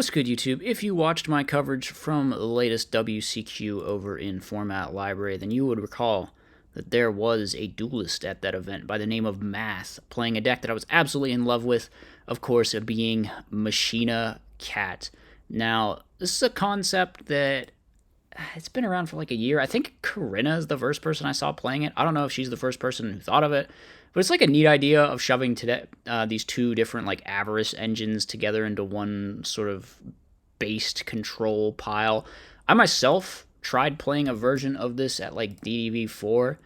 What's good, YouTube? If you watched my coverage from the latest WCQ over in Format Library, then you would recall that there was a duelist at that event by the name of Math, playing a deck that I was absolutely in love with, of course, being Machina Cat. Now, this is a concept that it's been around for like a year. I think Corinna is the first person I saw playing it. I don't know if she's the first person who thought of it, but it's like a neat idea of shoving these two different like avarice engines together into one sort of based control pile. I myself tried playing a version of this at like DDV4,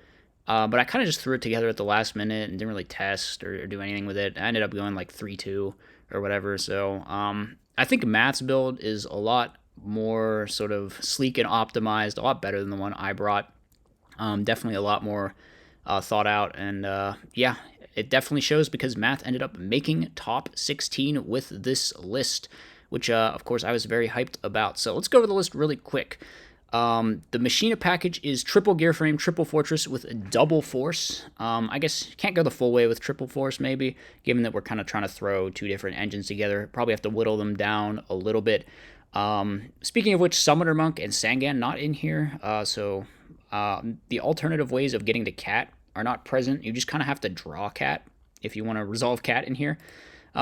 but I kind of just threw it together at the last minute and didn't really test or do anything with it. I ended up going like 3-2 or whatever. So I think Matt's build is a lot more sort of sleek and optimized, a lot better than the one I brought. Definitely a lot more thought out, and yeah, it definitely shows because Math ended up making top 16 with this list, which of course I was very hyped about. So let's go over the list really quick. The Machina package is triple gear frame, triple fortress with double force. I guess can't go the full way with triple force maybe, given that we're kind of trying to throw two different engines together. Probably have to whittle them down a little bit. Speaking of which, Summoner Monk and Sangan not in here, so the alternative ways of getting to Cat are not present. You just kind of have to draw Cat if you want to resolve Cat in here,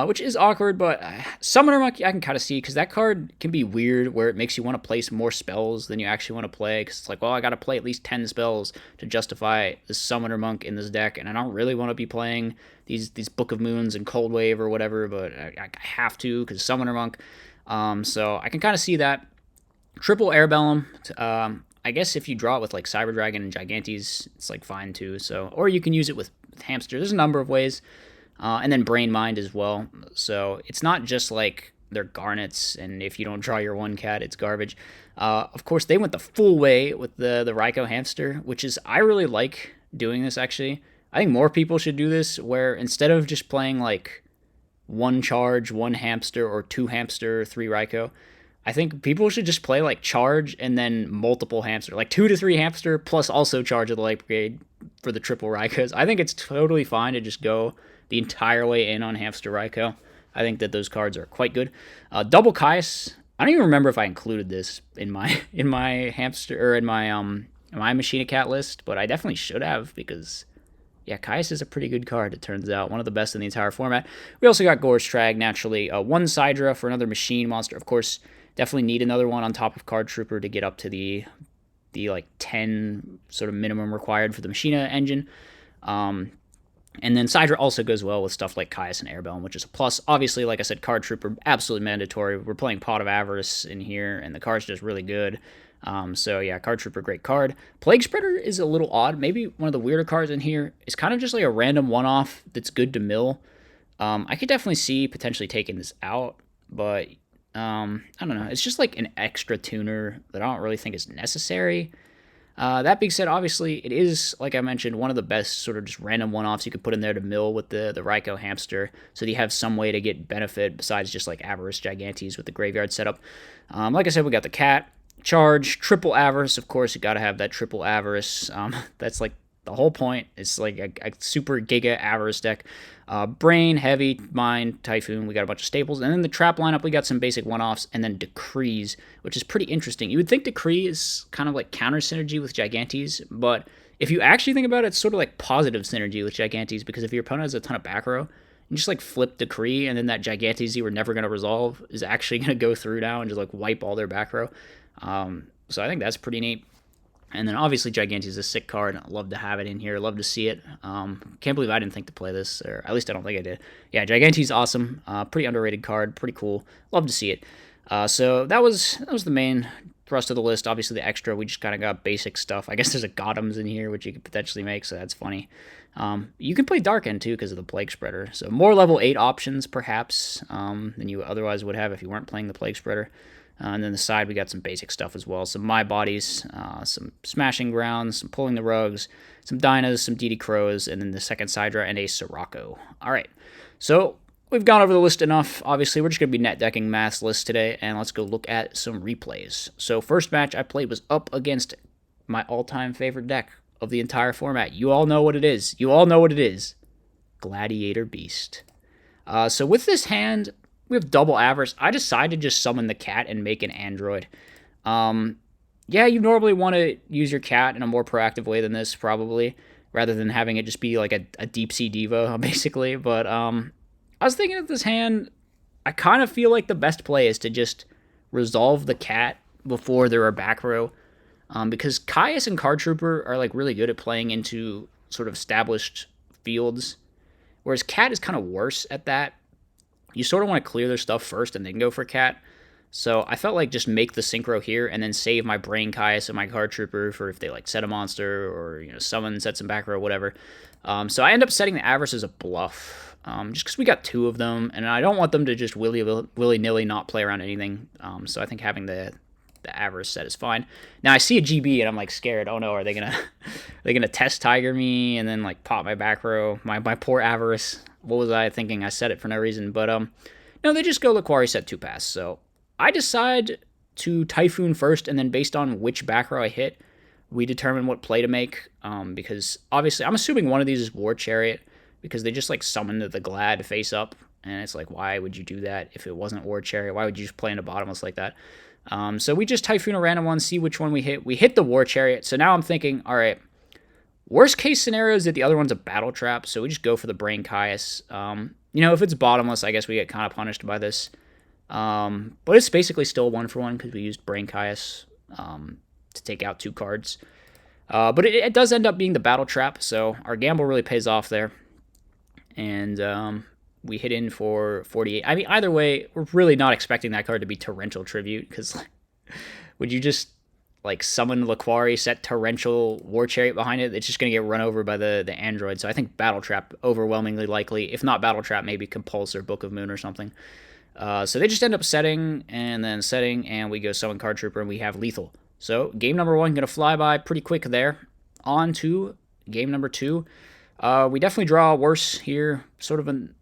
which is awkward, but Summoner Monk I can kind of see, because that card can be weird where it makes you want to place more spells than you actually want to play, because it's like, well, I got to play at least 10 spells to justify the Summoner Monk in this deck, and I don't really want to be playing these Book of Moons and Cold Wave or whatever, but I have to, because Summoner Monk. So I can kind of see that. Triple Airbellum. I guess if you draw it with like Cyber Dragon and Gigantes, it's like fine too. So, or you can use it with Hamster. There's a number of ways. And then Brain Mind as well. So it's not just like they're garnets, and if you don't draw your one cat, it's garbage. Of course, they went the full way with the Raikou Hamster, which is, I really like doing this actually. I think more people should do this, where instead of just playing like one charge, one hamster, or two hamster, three Raikou, I think people should just play like charge and then multiple hamster, like 2 to 3 hamster plus also charge of the Light Brigade for the triple Raikous. I think it's totally fine to just go the entire way in on hamster Raikou. I think that those cards are quite good. Double Caius. I don't even remember if I included this in my hamster or in my Machina Cat list, but I definitely should have, because yeah, Caius is a pretty good card, it turns out. One of the best in the entire format. We also got Gorge Trag, naturally. One Sidra for another machine monster. Of course, definitely need another one on top of Card Trooper to get up to the like 10 sort of minimum required for the Machina engine. And then Sidra also goes well with stuff like Caius and Airbellum, which is a plus. Obviously, like I said, Card Trooper, absolutely mandatory. We're playing Pot of Avarice in here, and the card's just really good. So yeah, Card Trooper, great card. Plague Spreader is a little odd. Maybe one of the weirder cards in here. It's kind of just like a random one-off that's good to mill. I could definitely see potentially taking this out, but I don't know. It's just like an extra tuner that I don't really think is necessary. That being said, obviously, it is, like I mentioned, one of the best sort of just random one-offs you could put in there to mill with the Raikou Hamster, so that you have some way to get benefit besides just like Avarice Gigantes with the graveyard setup. Like I said, we got the Cat. Charge, triple Avarice, of course, you gotta have that triple Avarice. That's like the whole point. It's like a super giga Avarice deck. Brain, Heavy, Mind, Typhoon, we got a bunch of staples. And then the trap lineup, we got some basic one-offs, and then Decrees, which is pretty interesting. You would think Decree is kind of like counter synergy with Gigantes, but if you actually think about it, it's sort of like positive synergy with Gigantes, because if your opponent has a ton of back row, you just like flip Decree, and then that Gigantes you were never going to resolve is actually going to go through now and just like wipe all their back row. So I think that's pretty neat. And then obviously Gigantes is a sick card. I'd love to have it in here. Love to see it. Can't believe I didn't think to play this, or at least I don't think I did. Yeah, Gigantes awesome. Pretty underrated card. Pretty cool. Love to see it. So that was the main thrust of the list. Obviously the extra, we just kind of got basic stuff. I guess there's a Gothams in here, which you could potentially make, so that's funny. You can play Dark End too because of the Plague Spreader. So more level 8 options perhaps than you otherwise would have if you weren't playing the Plague Spreader. And then the side, we got some basic stuff as well. Some My Bodies, some Smashing Grounds, some Pulling the Rugs, some Dynas, some DD Crows, and then the second Sidra and a Sirocco. All right, so we've gone over the list enough. Obviously, we're just going to be net decking Math's list today, and let's go look at some replays. So first match I played was up against my all-time favorite deck of the entire format. You all know what it is. You all know what it is. Gladiator Beast. So with this hand, We have double avarice. I decided to just summon the cat and make an android. Yeah, you normally want to use your cat in a more proactive way than this, probably, rather than having it just be like a deep sea diva, basically. But I was thinking of this hand. I kind of feel like the best play is to just resolve the cat before there are back row, because Caius and Card Trooper are like really good at playing into sort of established fields, whereas Cat is kind of worse at that. You sort of want to clear their stuff first and then go for Cat. So I felt like just make the synchro here and then save my Brain Caius and my Card Trooper for if they like set a monster or summon, set some back row, whatever. So I end up setting the Avarice as a bluff, just because we got two of them, and I don't want them to just willy-nilly not play around anything. So I think having the Avarice set is fine. Now I see a GB and I'm like scared. Oh no, are they gonna test Tiger me and then like pop my back row? My poor Avarice. What was I thinking? I set it for no reason, but no, they just go Laquari set 2-pass. So I decide to Typhoon first, and then based on which back row I hit, we determine what play to make. Because obviously, I'm assuming one of these is War Chariot, because they just like summoned the Glad face up, and it's like, why would you do that if it wasn't War Chariot? Why would you just play in a bottomless like that? So we just Typhoon a random one, see which one we hit. We hit the War Chariot, so now I'm thinking, all right, worst case scenario is that the other one's a Battle Trap, so we just go for the Brain Caius. If it's bottomless, I guess we get kind of punished by this. But it's basically still 1-for-1 because we used Brain Caius to take out 2 cards. But it does end up being the Battle Trap, so our gamble really pays off there. And we hit in for 48. I mean, either way, we're really not expecting that card to be Torrential Tribute, because would you just like summon Laquari, set Torrential War Chariot behind it? It's just going to get run over by the android. So I think Battle Trap overwhelmingly likely. If not Battle Trap, maybe Compulse or Book of Moon or something. So they just end up setting, and we go summon Card Trooper, and we have lethal. So game number 1 going to fly by pretty quick there. On to game number 2. We definitely draw worse here. Sort of an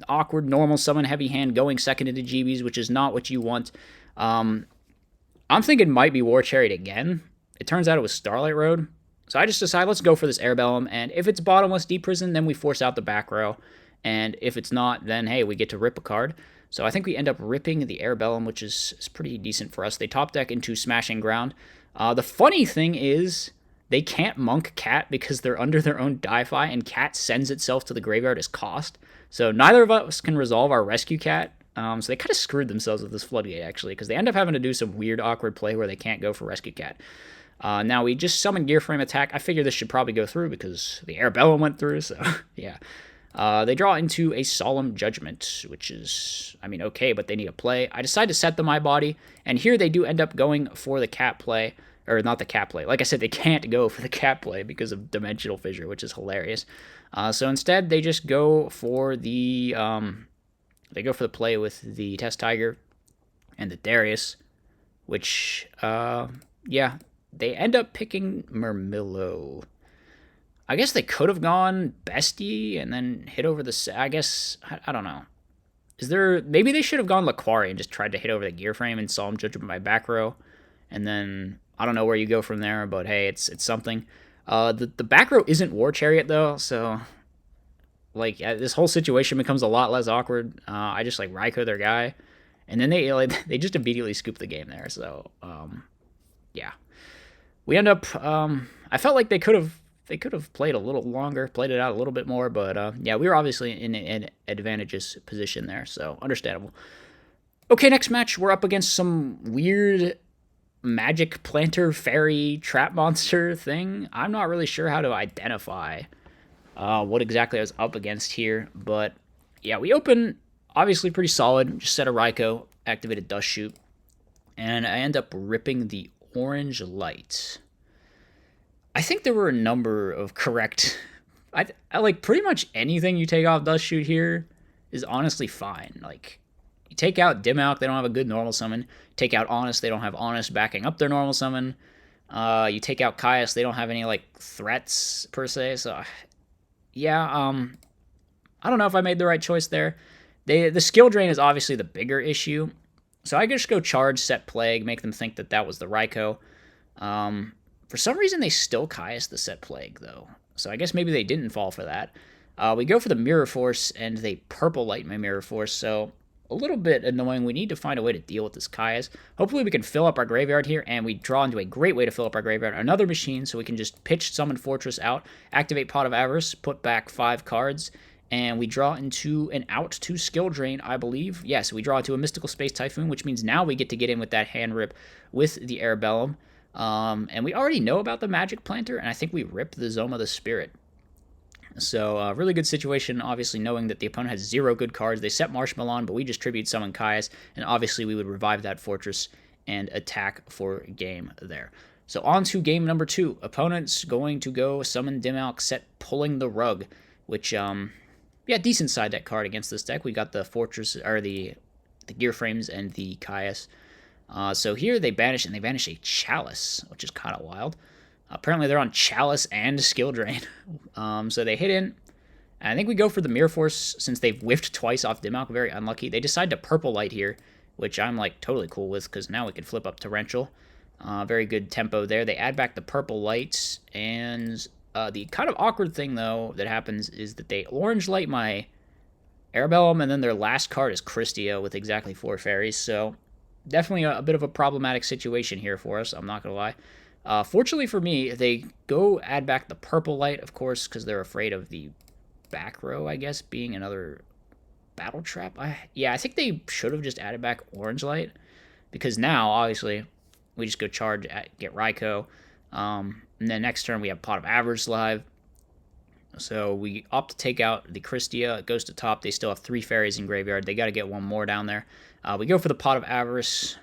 awkward normal summon heavy hand going second into GBs, which is not what you want. I'm thinking might be War Chariot again. It turns out it was Starlight Road. So I just decide let's go for this Airbellum, and if it's bottomless Deep Prison, then we force out the back row. And if it's not, then hey, we get to rip a card. So I think we end up ripping the Airbellum, which is pretty decent for us. They top deck into Smashing Ground. The funny thing is they can't Monk Cat because they're under their own die-fi, and Cat sends itself to the graveyard as cost. So neither of us can resolve our Rescue Cat. So they kind of screwed themselves with this Floodgate, actually, because they end up having to do some weird, awkward play where they can't go for Rescue Cat. Now we just summon Gear Frame Attack. I figure this should probably go through because the Airbellum went through, so yeah. They draw into a Solemn Judgment, which is, I mean, okay, but they need a play. I decide to set the My Body, and here they do end up going for the cat play, or not the cat play. Like I said, they can't go for the cat play because of Dimensional Fissure, which is hilarious. So instead, they just go for the play with the Test Tiger and the Darius, which, yeah, they end up picking Murmillo. I guess they could have gone Bestie and then hit over the... I guess... I don't know. Maybe they should have gone Laquari and just tried to hit over the Gear Frame and Solemn Judgment by back row. And then... I don't know where you go from there, but hey, it's something. The back row isn't War Chariot, though, so... Like, this whole situation becomes a lot less awkward. I just, like, Raikou their guy. And then they just immediately scoop the game there, so... yeah. We end up... I felt like they could have played a little longer, played it out a little bit more, but yeah, we were obviously in an advantageous position there, so understandable. Okay, next match, we're up against some weird magic planter fairy trap monster thing. I'm not really sure how to identify what exactly I was up against here, but yeah, we open obviously pretty solid, just set a Raikou, activated Dust Shoot, and I end up ripping the Orange Light. I think there were a number of correct... I like, pretty much anything you take off Dust Shoot here is honestly fine. Like, you take out Dim Alk, they don't have a good normal summon. Take out Honest, they don't have Honest backing up their normal summon. You take out Caius, they don't have any, like, threats, per se. So, yeah, I don't know if I made the right choice there. The skill drain is obviously the bigger issue. So I just go Charge, set Plague, make them think that was the Raikou. For some reason, they still Caius the set Plague, though. So I guess maybe they didn't fall for that. We go for the Mirror Force, and they Purple Light my Mirror Force. So a little bit annoying. We need to find a way to deal with this Caius. Hopefully we can fill up our graveyard here, and we draw into a great way to fill up our graveyard. Another machine, so we can just pitch Summon Fortress out, activate Pot of Avarice, put back 5 cards, and we draw into an out to skill drain, I believe. Yes, we draw into a Mystical Space Typhoon, which means now we get to get in with that hand rip with the Arabellum. And we already know about the Magic Planter, and I think we rip the Zoma the Spirit. So, really good situation, obviously, knowing that the opponent has 0 good cards. They set Marshmallow on, but we just Tribute Summon Caius, and obviously we would revive that Fortress and attack for game there. So, on to game number 2. Opponent's going to go Summon Dimmalk, set Pulling the Rug, which, yeah, decent side deck card against this deck. We got the Fortress, or the Gear Frames and the Caius. So here they banish, and they banish a Chalice, which is kind of wild. Apparently they're on Chalice and Skill Drain. So they hit in. And I think we go for the Mirror Force since they've whiffed twice off Dimmalk. Very unlucky. They decide to Purple Light here, which I'm like totally cool with because now we can flip up Torrential. Very good tempo there. They add back the Purple Lights. And the kind of awkward thing, though, that happens is that they Orange Light my Arabellum, and then their last card is Christia with exactly 4 fairies. So definitely a bit of a problematic situation here for us. I'm not going to lie. Fortunately for me, they go add back the Purple Light, of course, because they're afraid of the back row, I guess, being another Battle Trap. Yeah, I think they should have just added back Orange Light, because now, obviously, we just go charge, get Raikou, and then next turn we have Pot of Avarice live. So we opt to take out the Christia. It goes to top. They still have 3 fairies in graveyard. They got to get 1 more down there. We go for the Pot of Avarice,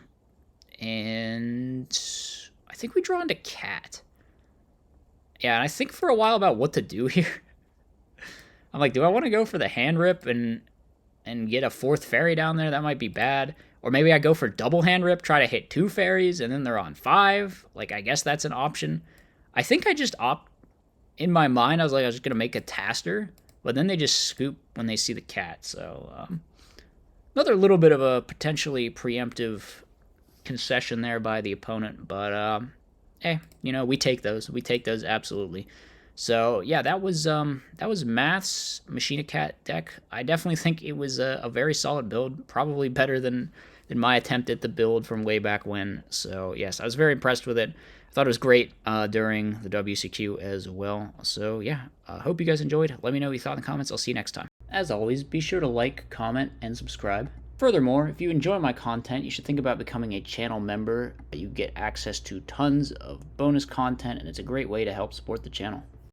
and I think we draw into Cat. Yeah, and I think for a while about what to do here. I'm like, do I want to go for the hand rip and get a 4th fairy down there? That might be bad. Or maybe I go for double hand rip, try to hit 2 fairies, and then they're on 5. Like, I guess that's an option. I think I just in my mind, I was just going to make a Taster, but then they just scoop when they see the Cat. So, another little bit of a potentially preemptive concession there by the opponent, but we take those. We take those absolutely. So yeah, that was Math's Machina Cat deck. I definitely think it was a very solid build, probably better than my attempt at the build from way back when. So yes, I was very impressed with it. I thought it was great during the WCQ as well. So yeah, I hope you guys enjoyed. Let me know what you thought in the comments. I'll see you next time. As always, be sure to like, comment, and subscribe. Furthermore, if you enjoy my content, you should think about becoming a channel member. You get access to tons of bonus content, and it's a great way to help support the channel.